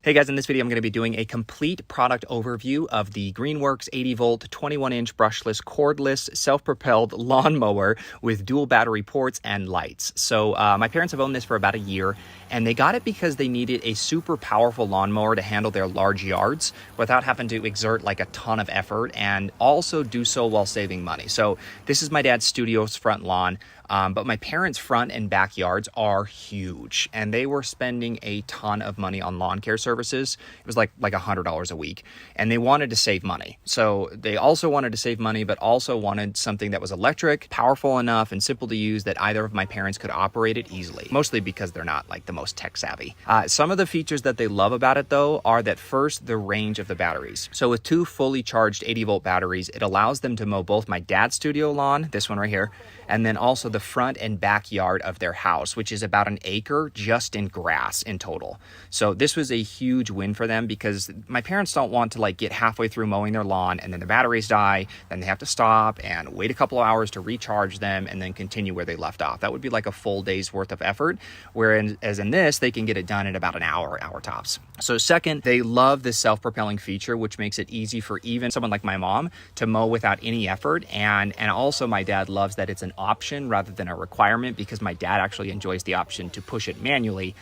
Hey guys, in this video I'm going to be doing a complete product overview of the Greenworks 80-volt 21-inch brushless cordless self-propelled lawnmower with dual battery ports and lights. So my parents have owned this for about a year, and they got it because they needed a super powerful lawnmower to handle their large yards without having to exert like a ton of effort and also do so while saving money. So this is my dad's studio's front lawn. But my parents' front and backyards are huge, and they were spending a ton of money on lawn care services. It was like $100 a week, and they wanted to save money. So they also wanted to save money, but also wanted something that was electric, powerful enough, and simple to use that either of my parents could operate it easily, mostly because they're not like the most tech savvy. Some of the features that they love about it, though, are that first, the range of the batteries. So with two fully charged 80-volt batteries, it allows them to mow both my dad's studio lawn, this one right here, and then also the front and backyard of their house, which is about an acre just in grass in total. So this was a huge win for them because my parents don't want to like get halfway through mowing their lawn and then the batteries die, then they have to stop and wait a couple of hours to recharge them and then continue where they left off. That would be like a full day's worth of effort, whereas in this, they can get it done in about an hour tops. So second, they love this self-propelling feature, which makes it easy for even someone like my mom to mow without any effort. And also my dad loves that it's an option rather than a requirement, because my dad actually enjoys the option to push it manually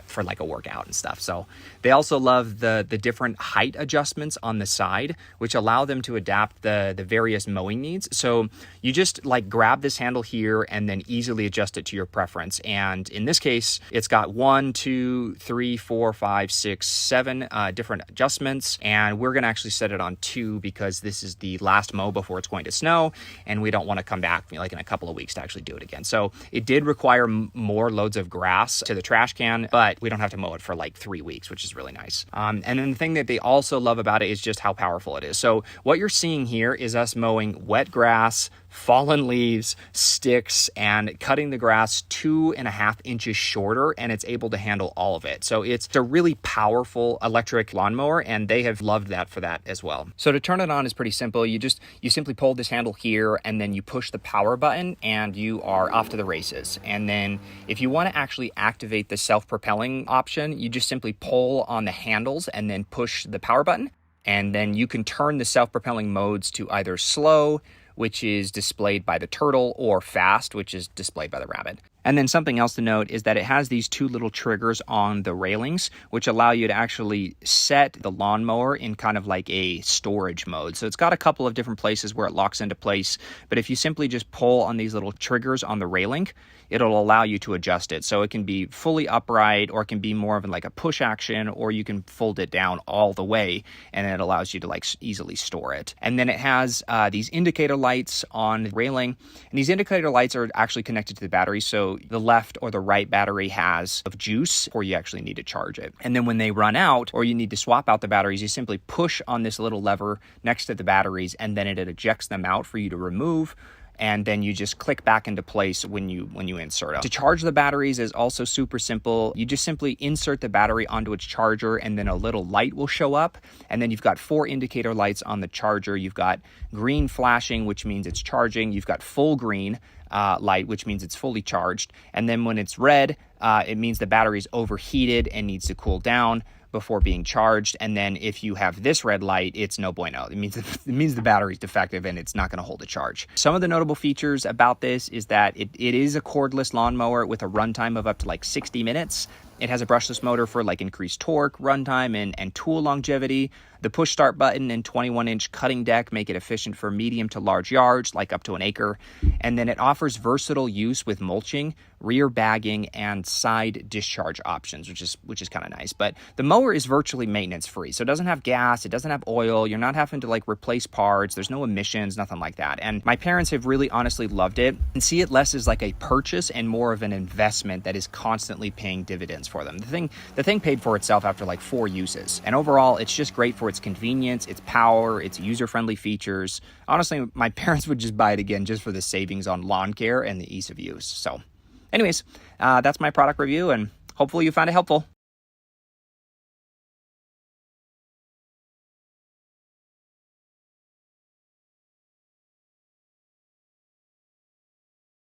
for like a workout and stuff. So they also love the different height adjustments on the side, which allow them to adapt the various mowing needs. So you just like grab this handle here and then easily adjust it to your preference. And in this case, it's got 1, 2, 3, 4, 5, 6, 7 different adjustments. And we're going to actually set it on 2 because this is the last mow before it's going to snow. And we don't want to come back like in a couple of weeks to actually do it again. So it did require more loads of grass to the trash can, but we don't have to mow it for like 3 weeks, which is really nice. And then the thing that they also love about it is just how powerful it is. So what you're seeing here is us mowing wet grass, fallen leaves, sticks, and cutting the grass 2.5 inches shorter, and it's able to handle all of it. So it's a really powerful electric lawnmower, and they have loved that for that as well. So to turn it on is pretty simple. You simply pull this handle here, and then you push the power button, and you are off to the races. And then if you want to actually activate the self-propelling option, you just simply pull on the handles and then push the power button, and then you can turn the self-propelling modes to either slow, which is displayed by the turtle, or fast, which is displayed by the rabbit. And then something else to note is that it has these 2 little triggers on the railings, which allow you to actually set the lawnmower in kind of like a storage mode. So it's got a couple of different places where it locks into place, but if you simply just pull on these little triggers on the railing, it'll allow you to adjust it. So it can be fully upright, or it can be more of like a push action, or you can fold it down all the way, and it allows you to like easily store it. And then it has these indicator lights on the railing, and these indicator lights are actually connected to the battery. So the left or the right battery has of juice, or you actually need to charge it. And then when they run out, or you need to swap out the batteries, you simply push on this little lever next to the batteries, and then it ejects them out for you to remove. And then you just click back into place when you insert them. To charge the batteries is also super simple. You just simply insert the battery onto its charger, and then a little light will show up. And then you've got 4 indicator lights on the charger. You've got green flashing, which means it's charging. You've got full green light, which means it's fully charged. And then when it's red, it means the battery's overheated and needs to cool down before being charged. And then if you have this red light, it's no bueno. It means the battery's defective and it's not going to hold a charge. Some of the notable features about this is that it is a cordless lawnmower with a runtime of up to like 60 minutes. It has a brushless motor for like increased torque, runtime, and tool longevity. The push start button and 21-inch cutting deck make it efficient for medium to large yards, like up to an acre. And then it offers versatile use with mulching, rear bagging, and side discharge options, which is kind of nice. But the mower is virtually maintenance free. So it doesn't have gas, it doesn't have oil, you're not having to like replace parts, there's no emissions, nothing like that. And my parents have really honestly loved it and see it less as like a purchase and more of an investment that is constantly paying dividends for them. The thing paid for itself after like 4 uses. And overall, it's just great for its convenience, its power, its user-friendly features. Honestly, my parents would just buy it again just for the savings on lawn care and the ease of use. So anyways, that's my product review, and hopefully you found it helpful.